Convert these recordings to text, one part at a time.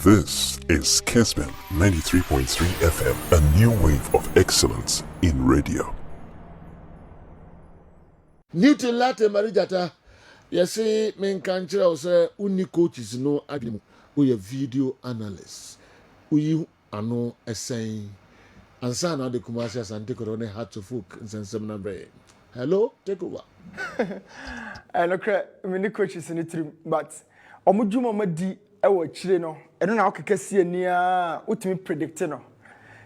This is Kessben 93.3 FM, a new wave of excellence in radio. Newton Lartey Marijata, you see, men can't say, only coaches no admin, we a video analyst. We are no essay. And son of the commercials and take on a heart to folk and send some number. Hello, take over. I know, many coaches in it, but Omujuma Madi, our chino, I don't know how to see near ultimate predictor.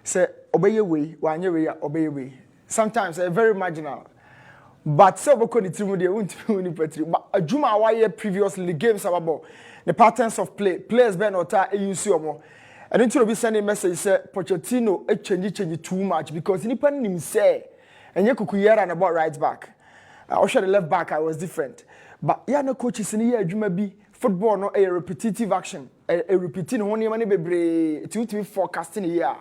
Say, obey your way, one your way, obey your way. Sometimes very marginal. But several conditions won't be petri. But a Juma wire previously games about the patterns of play, players Ben or Ta more. I don't to be sending message say Pochettino change too much because independent him say and you could hear about right back. I should the left back I was different. But yeah no coaches in here Juma be football no a repetitive action. A repeating one money be to be forecasting here.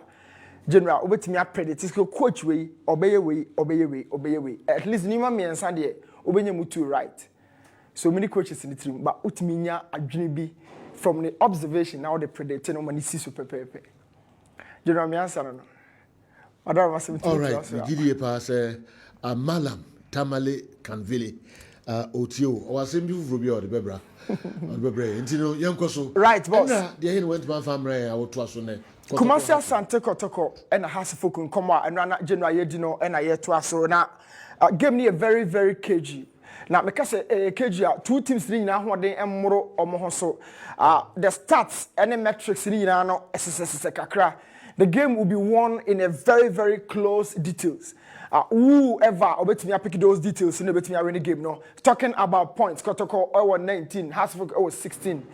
General, over to me, I predict this coach way, obey away. At least Nima me and Sandy, obey you to right. So many coaches in the team, but Utminia and be from the observation now they predict no money see super pepe. General, me answer no. All right, we give you a pass. Malam Tamale Kanvili, Otio, or Assembly Rubio, the Bebra, Young Coso. Right, boss. The end went my family, I would trust on it. Commercial Santa Kotoko and a house of folk come out and run at General Yedino and I yet to us. So now, give me a very, very cagey. Now, because a cagey, two teams in now, one day and more or more so. The stats and the metrics in Yano, SSS Kakra. The game will be won in a very, very close details. Whoever obey me pick those details, you know, bet me win the game. No, talking about points, Kotoko 19, Hasford 16.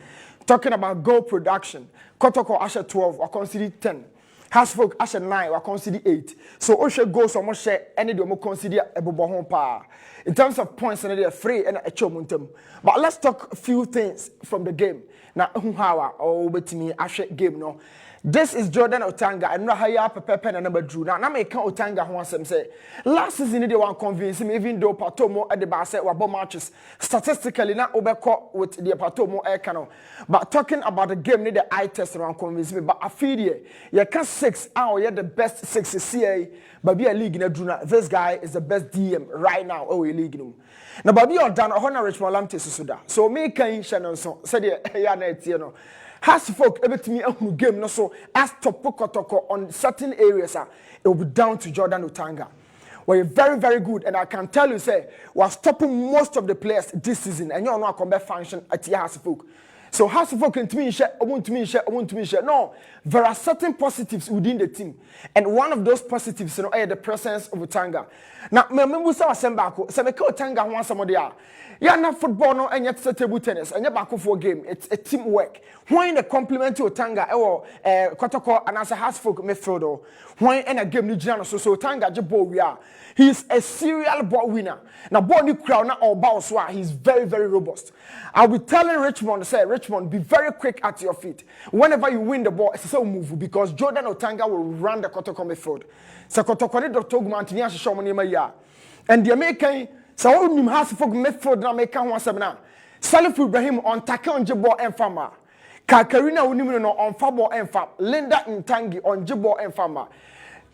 Talking about goal production, Kotoko Asher 12, or consider 10. Hasfolk Asher 9, or consider 8. So Osha goes almost share any domo consider a bobo power. In terms of points, and they're free and a chomuntum. But let's talk a few things from the game. Now, how or with me Asher game no. This is Jordan Otanga and Rahaya Pepe and number Drew. Now, I make Otanga once and say last season they want convince him, even though Patomo at the Basset were bomb matches. Statistically, not overcaught with the Patomo air canal. But talking about the game, need the eye test around convince me. But I feel you can 6 hours, you're the best 6 CA, but be a league in a Drew. This guy is the best DM right now. Oh, a league. Now, but you're done a honor Richmond Lamte Suda. So, me can Shannon so said, you know. Has folk ever to me a game no so as top Kotoko on certain areas it will be down to Jordan Otanga. We're very, very good, and I can tell you, say, we're stopping most of the players this season, and you're not combat function at your house folk. So house folk and to me share, I want to me share. No, there are certain positives within the team, and one of those positives, you know, is the presence of Otanga. Now, me say Sembako, say me Otanga want somebody else. Yeah, not football, no, and yet table tennis, and you're back for game. It's a teamwork. When the compliment to Otanga, or Kotoko, and as a house folk midfielder, when in a game, so Otanga, Jabo, we are. He's a serial ball winner. Now, Bonnie Crown or Bowswa, he's very, very robust. I'll be telling Richmond, say, Richmond, be very quick at your feet. Whenever you win the ball, it's so move because Jordan Otanga will run the Kotoko midfield. So Kotoko need Dr. Mantini show money ya. And the American, so all him has for midfield na make one semina. Salif Ibrahim on tackle on Jabo and Fama. Kakarina Unimino on Fabo and Fam. Linda Ntangi on Jabo and Fama.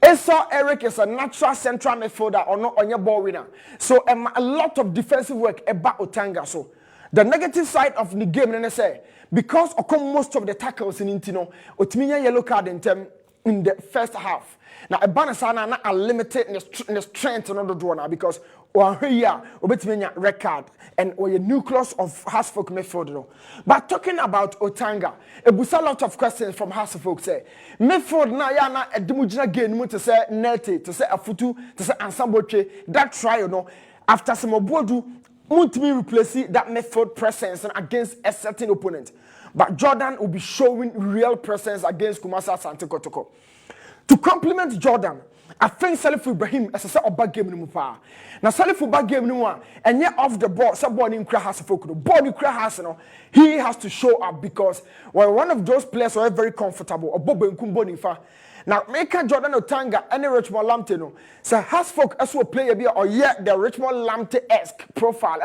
Esau Eric is a natural central midfielder or not on your ball winner. So a lot of defensive work about Otanga. So the negative side of the game, and I say, because most of the tackles in Intino, Otmiya yellow card in the first half. Now a banasana not unlimited in the strength on the draw now because here Obetmiya record and or a nucleus of Hasfolk midfield. But talking about Otanga, it was a lot of questions from Hasfolk say midfield na ya na edimujina game to say Nelte, to say Afutu, to say Ansamboche, that trial no after some Obodu won't me replace that midfield presence against a certain opponent. But Jordan will be showing real presence against Kumasa Sante Kotoko. To complement Jordan, I think Salif Ibrahim as a set of bad game in Mupa. Now Salif bad game no one, and yet off the ball, somebody in Kra has a focus. Body Kra has no. He has to show up because one of those players who are very comfortable. Or Bobo Nkumbonifa. Now, make Jordan Otanga and Richmond Lamptey no. So Hasfolk as a player be or yet the Richmond Lamptey-esque profile.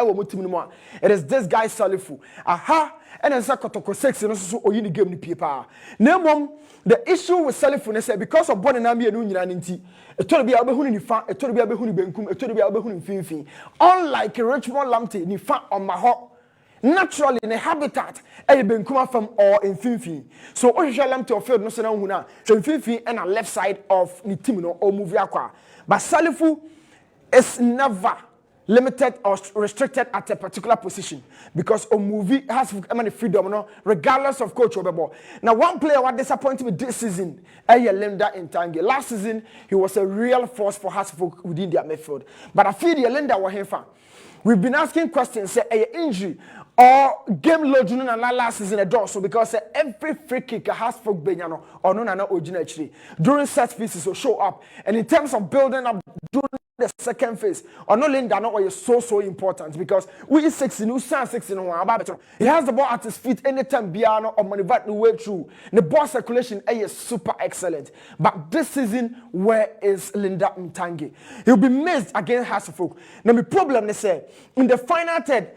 It is this guy Salifu. Aha, and then Kotoko 6 and also Oyini game ni paper. Name the issue with Salifu is because of Bonnie Nambi and Unyanti. It told be able to fan, it told be able to benkum, it told be able to finfin. Unlike Richmond Lamptey, ni fan on my hot. Naturally in a habitat e been come from or in finfin. So Oshia Lamptey field no sena huna. So finfin and a left side of ni team no or move aqua. But Salifu is never limited or restricted at a particular position because a movie has many freedom no regardless of coach or. Now one player was disappointed with this season, Linda Ntange. Last season he was a real force for Hasfolk within their midfield. But I feel the Linda was here. We've been asking questions, say injury or game load last season a door. So because every free kicker has folk benyano or no actually during set pieces will show up. And in terms of building up during the second phase, or no Linda no is so important because we 16, we stand 16 on he has the ball at his feet anytime Biano or maneuver the way through. The ball circulation is super excellent. But this season, where is Linda Ntange? He'll be missed against Hasfolk. Now the problem they say in the final third.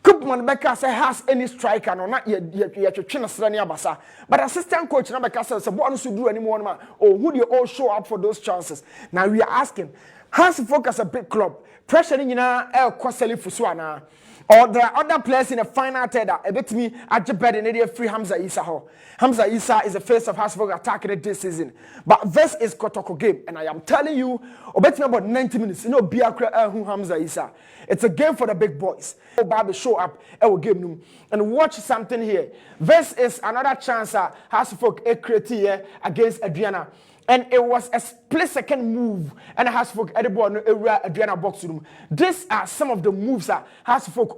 Koopman Becker has any striker or not yet basa. But assistant coach Nabeka says, what should do anymore, or would you all show up for those chances? Now we are asking, Hasfolk as a big club, pressuring in El Kwaseli Fuswana, or there are other players in the final third that a bit me at Jabed and area free Hamza Isa. Hamza Isa is the face of Hasfolk attacking this season. But this is Kotoko game, and I am telling you, about 90 minutes, you know, Biakra who Hamza Isa. It's a game for the big boys. Bobby show up game and watch something here. This is another chance Hasfolk create here against Adriana. And it was a split-second move, and Hasfolk at the ball Adriana box room. These are some of the moves that Hasfolk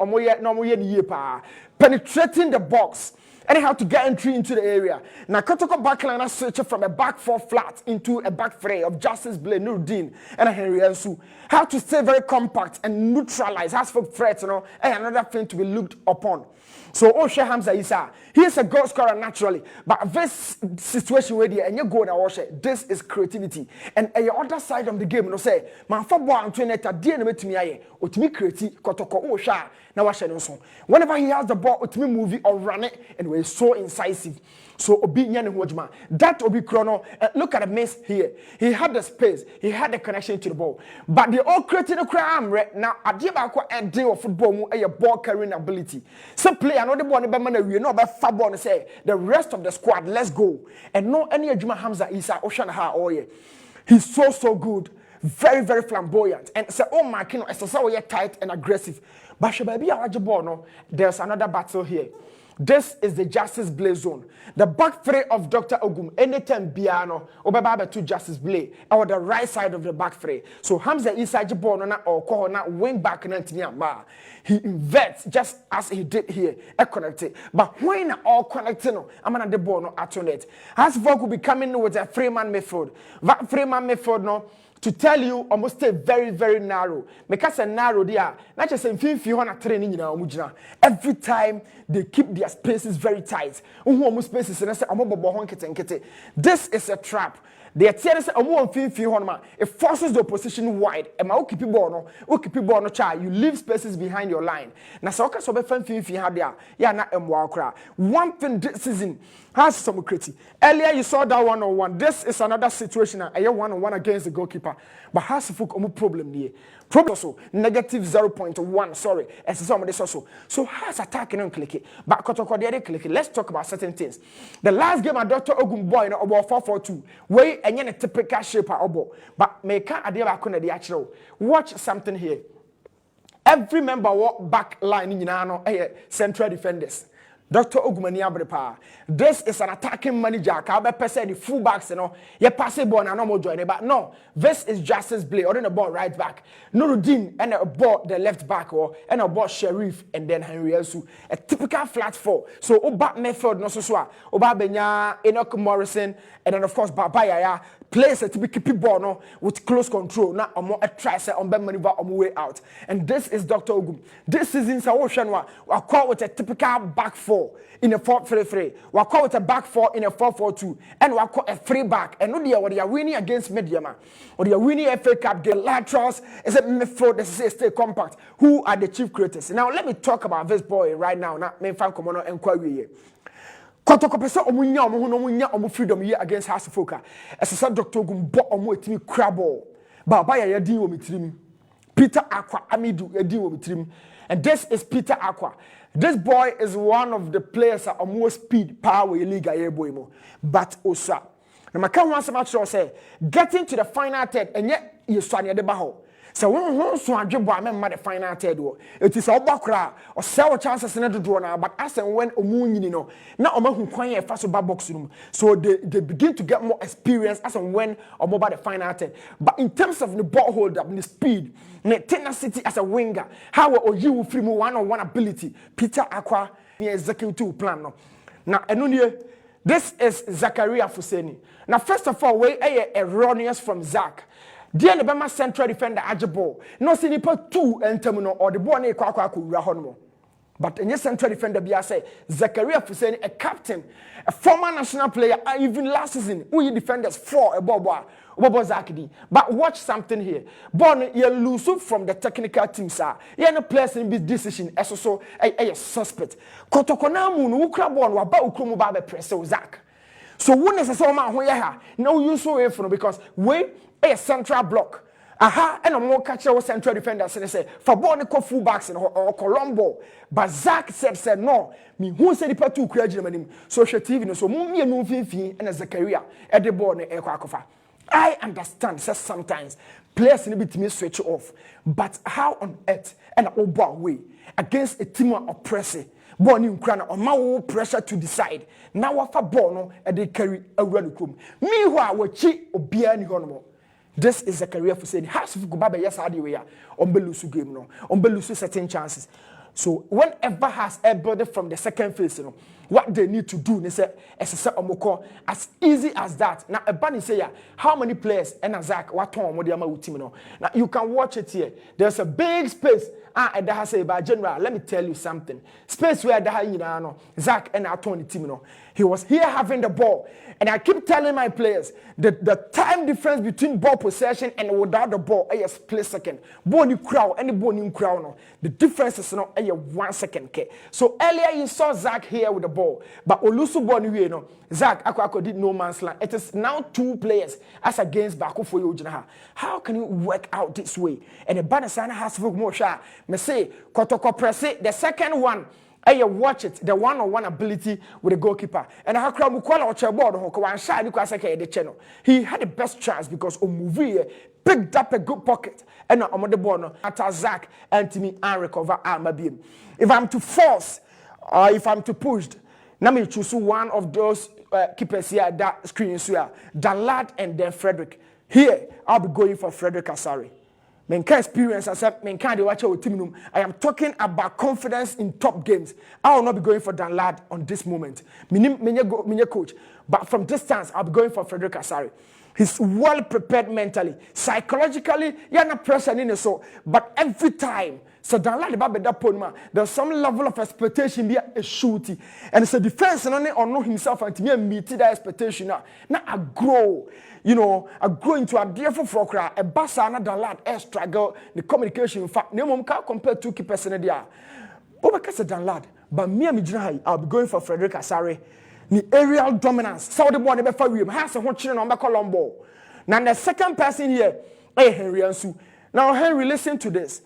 penetrating the box. And how to get entry into the area. Now, Kotoko backline switch from a back four flat into a back three of Justice Blake, Nurdin, and Henry Ansu. How to stay very compact and neutralize Hasfolk threats, and another thing to be looked upon. So, Oshe Hamza Isa, he is a goal scorer naturally, but this situation where and you go now, Oshe, this is creativity. And the other side of the game, you say, man, football and trainer, DNA to me, or to me creative, Kotoko, Osha, now Oshe. Whenever he has the ball, to me movie or run it, and we're so incisive. So Obi Nyan Wojma, that Obi Chrono, look at the miss here. He had the space, he had the connection to the ball. But they all created a crime right now. I give a deal of football, a ball carrying ability. Some play another ball, we know about football and say the rest of the squad, let's go. And no any Juma Hamza Isa Oshanaha Oye. He's so good, very flamboyant. And say, oh my king, it's so tight and aggressive. But there's another battle here. This is the Justice Blay zone. The back three of Dr. Ogum, anytime Biano, Obaba to Justice Blay, or the right side of the back three. So Hamza inside Jabona or Kohona wing back Nantinia. He inverts just as he did here, connected. But when all connected, I'm gonna the ball no attonate. Hasfolk will be coming with a 3-man method. That 3-man method no. To tell you, almost stay very narrow. Because a narrow there, not just in 50 training every time they keep their spaces very tight. Almost spaces and I say, this is a trap. They are telling us it forces the opposition wide. And my keep no child. You leave spaces behind your line. Now so okay so be fan there. Yeah, na emwa. One thing this season has some critique. Earlier you saw that 1-on-1. This is another situation. I 1-on-1 against the goalkeeper. But Hasfolk problem here. Problem also negative 0.1. Sorry, as some of this also. So has attacking and click it. But Kotoko the click it. Let's talk about certain things. The last game at Dr. Ogum boy about 4-4-2. Way and a typical shape obo. But make a deal the actual. Watch something here. Every member walk back line in central defenders. Dr. Ogumani Abrepa. This is an attacking manager. Kabe pese the full backs, you pass it ball and no join it. But no, this is Justice Blay or the ball right back. Nurdin and a ball the left back and a ball Sheriff and then Henry Elsu. A typical flat four. So Oba method no so Oba Benya, Enoch Morrison, and then of course Baba Yara players to be keep ball no with close control. Now omo try say on maneuver on way out. And this is Dr. Ogum. This season sa wo hwe we call with a typical back four in a 4-3-3. We call with a back four in a 4-4-2 and we call a 3 back. And no dia what they are winning against Mediama. Or they are winning FA Cup game laterals is a midfield that stay compact. Who are the chief creators? Now let me talk about this boy right now. Now me fan come on enquiry. Kotoko pese omunya omo no munya omo freedom here against Hasifoka. Esesa Dr. Ogum bo omo etimi crabble. Baba Yara din wo mitirim. Peter Aqua Amidu edin wo mitirim. And this is Peter Aqua. This boy is one of the players that are more speed power league aye boy mo. But osa. Na maka ho asema kire say getting to the final third enye yeswane de ba ho. So one so adwebo amemma the final third wo. It is obakra or sell chances na dodo na but as and when omunyini no na omahu kwan e fa so ba box room. So they begin to get more experience as and when omoba the final third. But in terms of the ball hold up, the speed, the tenacity as a winger, how you free mu one-on-one ability, Peter Aqua executive plan no. Now enunye this is Zakaria Fuseni. Now first of all we erroneous from Zach. Dear Nebama central defender Ajabo. No sinipa 2 entemuno or the boy kwa wura hono. But in your central defender be say Zakaria Fuseni, a captain, a former national player, even last season, who defenders 4 a Bobo Zakidi. But watch something here. Born you lose from the technical team, sir. You no place in this decision as also a suspect. Kotoko na mu no ukra born wa ba ukromu ba be press Zach. So when is so man who no use so for because we a central block. Aha, and a more catcher central defenders and say for born ko full backs or Colombo. But Zach said no. Me who said the part 2 create social TV no so mummy no fin and as a career at the born e kwakofa. I understand that sometimes players need to switch off. But how on earth and over way against a team oppressive? Born in Ukraine or my pressure to decide. Now what for born and they carry a run room. Meanwhile, we cheat or be any honorable. This is a career for saying has to go back yes we are on Belusu game no on Belusu certain chances. So whenever has everybody from the second phase, you know, what they need to do, they say, as easy as that. Now, a bunny say, how many players and Zach, what time, what team, now you can watch it here. There's a big space. And that say, by general, let me tell you something. Space where the Zach and our Tony team, he was here having the ball. And I keep telling my players that the time difference between ball possession and without the ball is split second. Ball you crowd, any ball you crowd, no. The difference is not 1 second. So earlier you saw Zach here with the ball, but Olusu ball you know, Zach Akwako did no man's land. It is now 2 players as against Baku for you. How can you work out this way? And the Banasana has to more shot. Me say Kotoko press it. The second one. I watch it, the one-on-one ability with the goalkeeper. And I crowd Mukwala or Chabord, the channel. He had the best chance because Omuvi picked up a good pocket. And on the ball, at Zach, Anthony, and recover Armabim. If I'm to force, or if I'm to push, let me choose one of those keepers here that screen here, Dalad and then Frederick. Here, I'll be going for Frederick Asari. Menka experience as menka de watch our team. I am talking about confidence in top games. I will not be going for Dan Lad on this moment. Minye coach. But from distance, I'll be going for Frederick Asari. He's well prepared mentally. Psychologically, you're not pressuring in so. But every time, so Dan Lad there's some level of expectation be a shooting. And it's a defense and only know himself and to me meet that expectation. Now I grow. You know, I grow into a different frocra, a bassa, Dan Lad, air struggle, the communication. In fact, no can't compare 2 keepers in the day. But because Dan Lad, but me and I'll be going for Frederick Asari. The aerial dominance. So the one before we has a children on Colombo. Now the second person here, Henry Ansu. Now Henry, listen to this.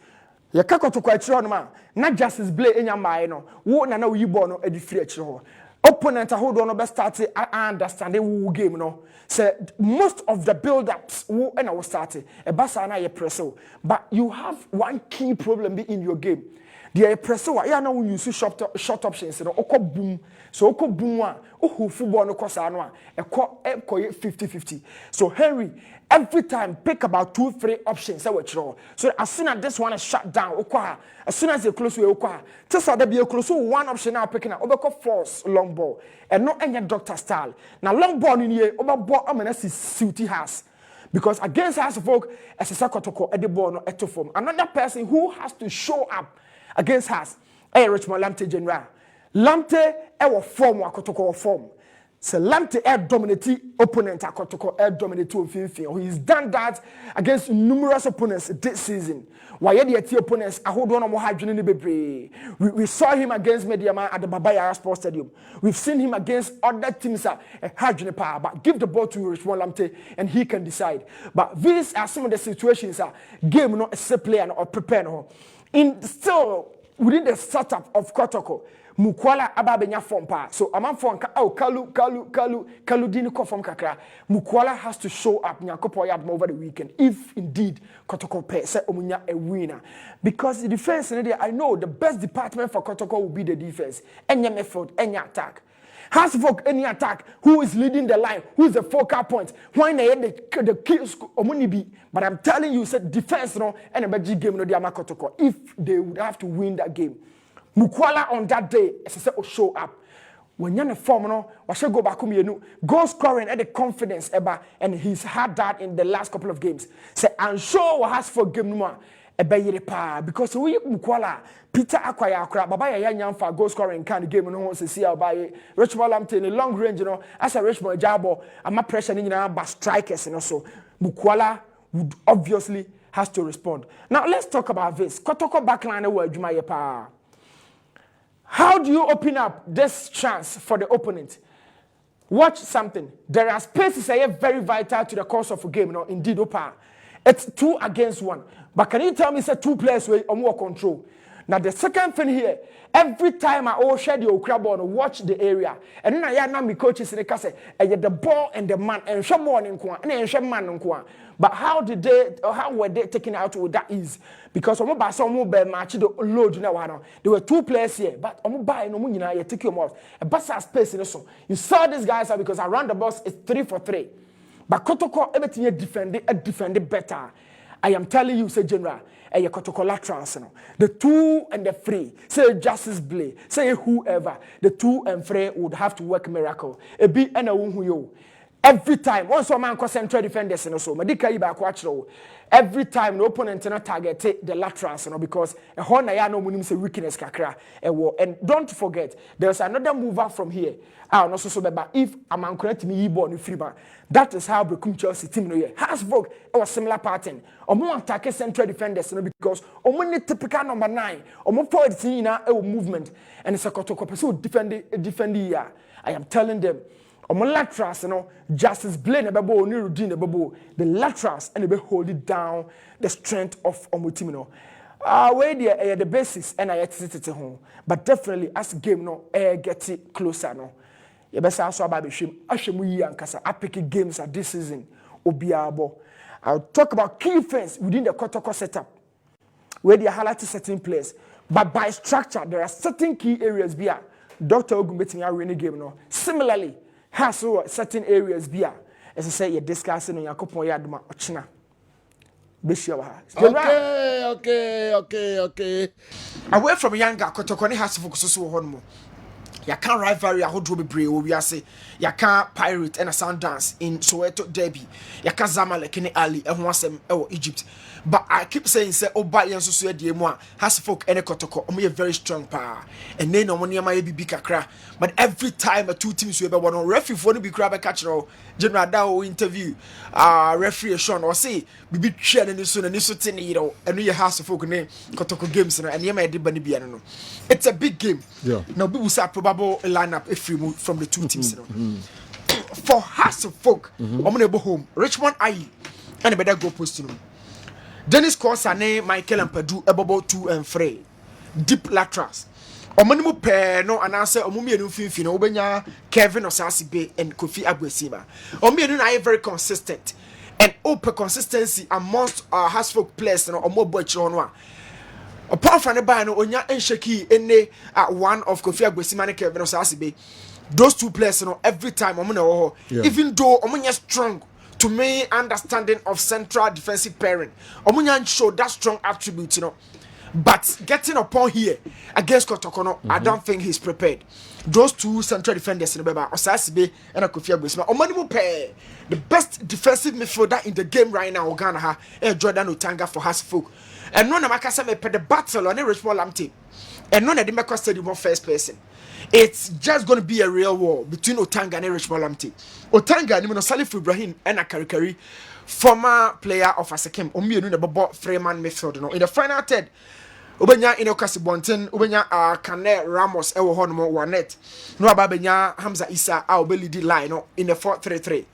You can't to quite sure, man. Not justice blade in your mind. What na know you born at the free opponent hold on best started. I understand the woo game, no. So most of the build-ups who and I was started. A bassa and presso. But you have one key problem in your game. The presso, I know when you see short options, boom. So oko boom who football no kosa no a 50-50. So Henry every time pick about 2-3 options that were throw. So as soon as this one is shut down, as soon as you close with just that be close one option now picking up over force long ball and not any doctor style. Now long ball in here over ball I'm gonna see Suity has. Because against us folk as a Kotoko at the ball no eto form. Another person who has to show up against us, Richmond Lartey General. Lartey form wa Kotoko form. So Lartey dominate opponent at Kotoko dominate on he's done that against numerous opponents this season. Why the opponents I hold on more we saw him against Mediama at the Baba Yara Sports Stadium. We've seen him against other teams at power, but give the ball to Richmond Lartey and he can decide. But these are some of the situations game not a player or prepare no. In still within the setup of Kotoko, Mukwala ababenya form pa. So amam form kalu dini ko form kakra. Mukwala has to show up nyakopo yard over the weekend if indeed Kotoko pay say omunya a winner. Because the defense I know the best department for Kotoko will be the defense. Any effort, any attack. Has folk any attack, who is leading the line, who is the focal point, when they had the kills be. But I'm telling you, said defense no and a magic game no diama Kotoko. If they would have to win that game. Mukwala on that day, as I said, will show up. When you're in a form, no, I should go back home, goal scoring and the confidence ever, and he's had that in the last couple of games. Say, I'm sure what has for game no because we Mukwala, Peter Akwaya, Baba Yara for goal scoring kind of game, no one to see by Richmond Lartey in the long range, as a Richmond Jabo, I'm not pressuring but strikers, and also Mukwala would obviously has to respond. Now let's talk about this. Kotoko backline where Juma pa. How do you open up this chance for the opponent? Watch something. There are spaces that are very vital to the course of a game. Indeed, Opa. It's 2 against 1. But can you tell me, say 2 players with more control? Now, the second thing here, every time I all share the okra ball and watch the area, and then I have my coaches in the case, the ball and the man, and some more in Kwan, and some man in Kwan. But how were they taken out with that ease? Because some mobile match the load now. There were 2 players here, but buy no money now. You take your mouth. A bus space in the so. You saw these guys because around the box it's 3 for 3. But Kotoko everything you defend better. I am telling you, say General, a Kotoko laterals, the 2 and the 3, say Justice Blay, say whoever, the 2 and 3 would have to work miracle. A bit and a who every time, once a man concentrate defenders and so, Madika Iba Quattro, every time the opponent not target the laterals, because a horn no munim say weakness kakra, and don't forget, there's another mover from here. Also so if a man connect me born free man, that is how Become Chelsea team no has vogue or similar pattern. Or more attack central defenders because only typical number 9 or more forward in a movement and it's a Kotoko pursue defend here. I am telling them. Laterals, Justice Blay and Babo Nirudin Babo, the laterals and they hold it down the strength of Omutimino. Where the basis and I exit it home. But definitely as game get it closer You best also about Bishim Ashemu Yankasa. I pick games at this season. Obiabo. I'll talk about key things within the Kotoko setup. Where they highlight certain players. But by structure, there are certain key areas here. Dr. Ogumbetini are winning game Similarly, has certain areas here. As I say, you're discussing on Yakopon Yadma Ochina. Okay. Away from younger Kotoko has to focus on one more. You can't rivalry a whole be brave. We are say you can't pirate and a sound dance in Soweto Derby. You can't Zamalek in Ali and once Egypt. But I keep saying, say, oh, by and so dear moi has folk and a Kotoko, only a very strong power. And then on one year my baby crack. But every time a 2 teams will one on referee for to be crab a catcher, General Dow interview, referee Sean or say, be chair and this soon and this thing, and we have to folk name Kotoko games and you may did Banibiano. It's a big game. Yeah. Now, people say probable lineup if we move from the 2 teams. For House of Folk, I'm going to go home. Richmond I and a better go post to them. Dennis Corsane, Michael and Padu, about 2 and 3. Deep laterals. Omanimu pair no and answer Omumi and Fino, Obenya, Kevin Osasi Bay, and Kofi Abuesiba. Omi and I very consistent and open consistency amongst our Hasfolk players or more boy chonwa. apart from the buy no onya ensheki ene one of Kofi Agwesima ne Kevin Osasibe. Those two players, every time even though strong to me understanding of central defensive pairing, show that strong attribute, but getting upon here against Kotoko, I don't think he's prepared. Those two central defenders in the Osasibe and Kofi Agwesima, Omanimu pair, the best defensive midfielder in the game right now, Ghana, Jordan Otanga for Hasfolk. And none of my me the battle on a Richmond Lamptey. And none of them make stadium first person. It's just going to be a real war between Otanga and Richmond Lamptey. Otanga, Salif Ibrahim, and Akarikari, former player of Asekem, Omi the Bobo Freeman midfield. In the final third, Ubenya Inokasi Bonten, Ubenya Kane Ramos, Ewo Honmo, Wanet, no Ababenya Hamza Isa, our belly D line in the 4-3-3.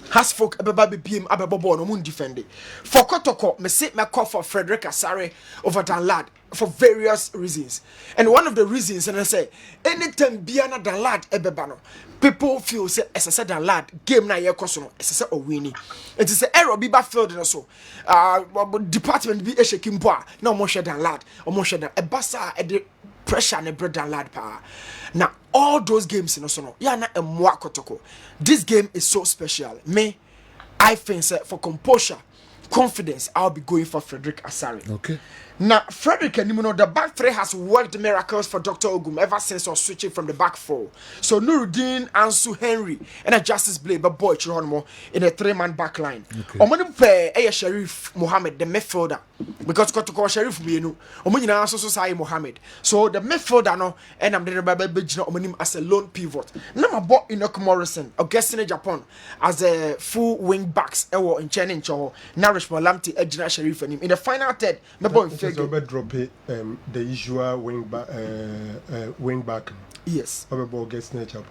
Hasfolk Ababi PM Ababobo no mun defend. For Kotoko, me sit me call for Frederick Asare over Danlad for various reasons. And one of the reasons, and I say, anytime Biana Danlad ebebano, people feel say as I said Danlad game na ye koso as I say Owini. It is a error be backfield and so department be shaking boa no more share Danlad or more share a bassa at the pressure and a bread Danlad power. Now all those games in Osono, yana a moi Kotoko. This game is so special. Me, I think for composure, confidence, I'll be going for Frederick Asare. Okay. Now, Frederick and the back three has worked miracles for Dr. Ogum ever since or switching from the back four. So Nuruddin, Ansu, Henry, and a Justice Blade, but boy, Chironmo in a 3-man back line. Omani play Sharif Mohammed, the midfielder, because Kotoko Sharif Mienu, Omani also Sai Mohammed. So the midfielder no, and I'm the Omanim as a lone pivot. Now I bought Enoch Morrison, Augustine Japan, as a full wing backs, Ewo in Chen and Choho, Narish Malamti, Ejina Sharif and him. In the final third, my boy. So drop it, the usual wing back. Yes. Ball gets nature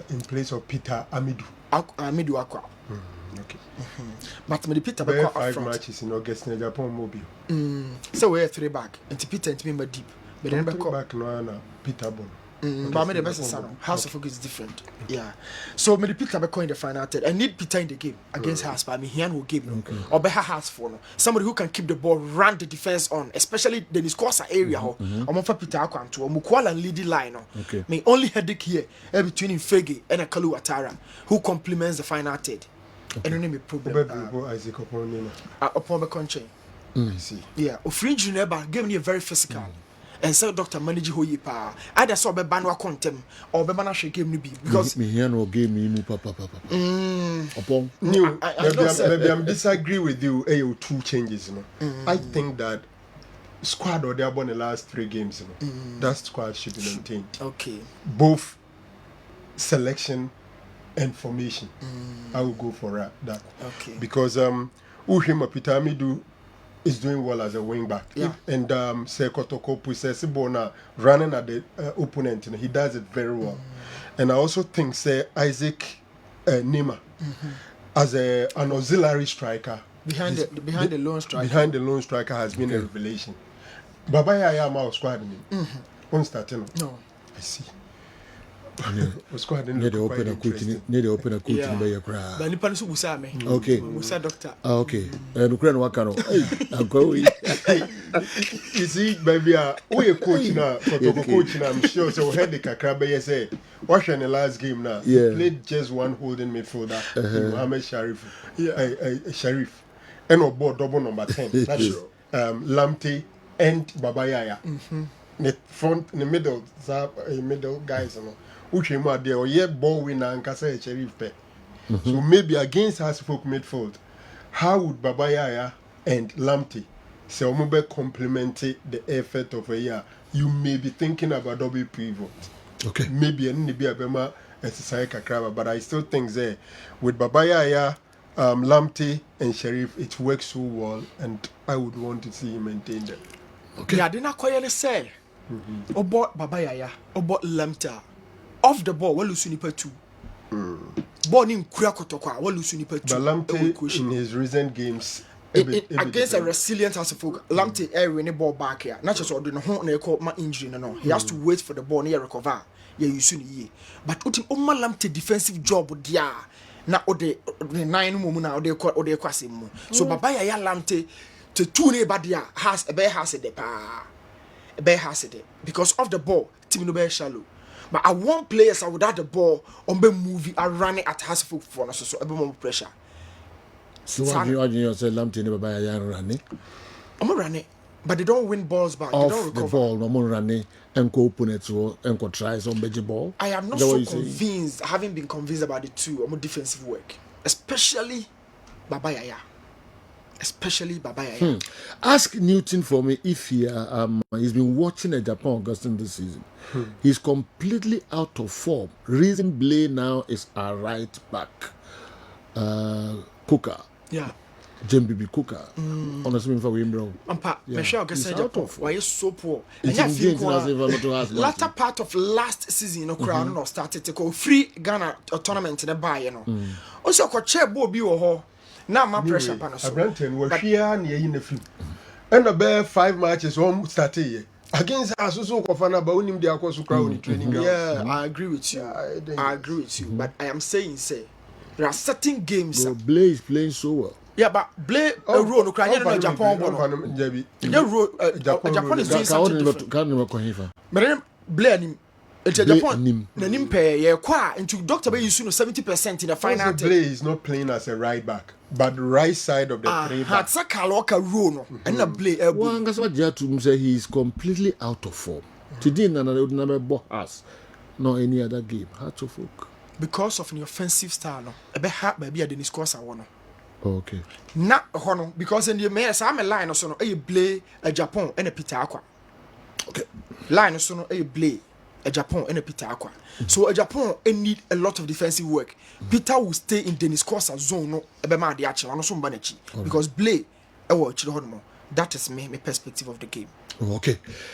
in place of Peter Amidou. Amidou Aqua. Okay. But me Peter Back 5 matches in August in Japan mobile. So we're 3 back. And Peter and me deep. But then back no Peter Bon. But me the best son. House of Folk is different. Yeah. So me the Peter be in the final third. I need Peter in the game against House, but me here will give no. Or be House for no. Somebody who can keep the ball, run the defense on, especially the Nisquasa area. I'm for Peter Akwan to Mukwala and leading line. Okay. Me only headache here between Fege and a Kalu Atara, who complements the final third. And only me problem. Isaac upon the country. I see. Yeah. Ofringe never gave me a very physical. And so doctor manage ho yi pa either so be ban wa contem or be ban hwe game no bi because me here no game me papa upon new maybe I'm disagree with you two changes I think that squad or they have won the last 3 games that squad should be maintained. Okay, both selection and formation. I will go for that. Okay, because Uhima Pitamidu is doing well as a wing back. Yeah. And say Kotoko possesses Bona running at the opponent, he does it very well. And I also think say Isaac Nima as an auxiliary striker behind the lone striker. Behind the lone striker has been a revelation. Baba Yara was squad on starting. No. I see. Need to open a coaching by your crowd. But Nipan so busa me. Okay. Busa doctor. Okay. And Ukraine wakano. I'm going. You see, baby, we a coach now. Coach now. I'm sure. So head the Kakrabe say, watch in the last game now. Yeah. He played just one holding midfielder, Mohammed Sharif. Sharif. And on board double number 10. That's Lamptey and Baba Yara. The front, in the middle guys, Uche ma there or yet ball winner and Kasa Sharif pe. So maybe against Hasfolk midfield, how would Baba Yara and Lamptey say Omube complement the effort of a year? You may be thinking about double pivot. Okay. Maybe be a bema exercise kakraba, but I still think there with Baba Yara, Lamptey and Sharif, it works so well, and I would want to see him maintain them. Okay. Yeah, didn't quite say. Obo Baba Yara, Obo Lamptey. Off the ball, what lose nipa 2. Ball in Kotoko, what lose nipa 2. But Lamptey in his recent games against a resilient as a folk, Lamptey win the ball back here. Not just ordering a home my injury, no. He has to wait for the ball near recover. Yeah, you soon ye. But uti Oma Lamptey defensive job dia. Na ode 9 mumu na ode kwase mu. So Baba Yara Lamptey to 2 ne badia has a bear has a depa. be has it because of the ball team no be shallow. But I want players I would have the ball on be movie and running at Hasselhoff for us so a bit more pressure. So what do you say Lamptey Baba Yara running? I'm running, but they don't win balls back. They don't Off recover. the ball, no more running and co opponents and co tries on beji ball. I am not so convinced, having been convinced about the two more defensive work, especially Baba Yara. Ask Newton for me if he's been watching a Japan Augustine this season. He's completely out of form. Reason Blay now is a right back. Cooker. Yeah. JMBB Cooker. Honestly, for Wimbro. Michelle Augustine Japan. Why is so poor? And latter part of last season, you know, Crown or started to go free Ghana tournament in the buy, you know. Also, got chair Bobby or now my pressure panel. Brenton was here near in the film. And about 5 matches home started against us. So, Kofana, but only the Aquas crowd training. Yeah, I agree with you. I agree with you. But I am saying, there are certain games. Blay is playing so well. Yeah, but Blay a role no cry no Japan Japan is doing something different. But Blay nim Japan na nim pay ye kwa into doctor be use no 70% in the final. Blay is not playing as a right back, but the right side of the three back. Hatsa Kaloka role no and na Blay one that's what Jatum say he is completely out of form. Today na number boss no any other game. Hard to folk. Because of the offensive style no. E be hard baby at the scores I want. Okay. Na hono because in the mayor I'm a line or so no e Blay a Japan and a Peter Aqua. Okay. Line or so no e Blay a Japan and a Peter Aqua. So a Japan need a lot of defensive work. Peter will stay in Dennis Corsa zone no ebe ma de actually no so mbanachi because Blay e wo chiri hono. That is my perspective of the game. Okay.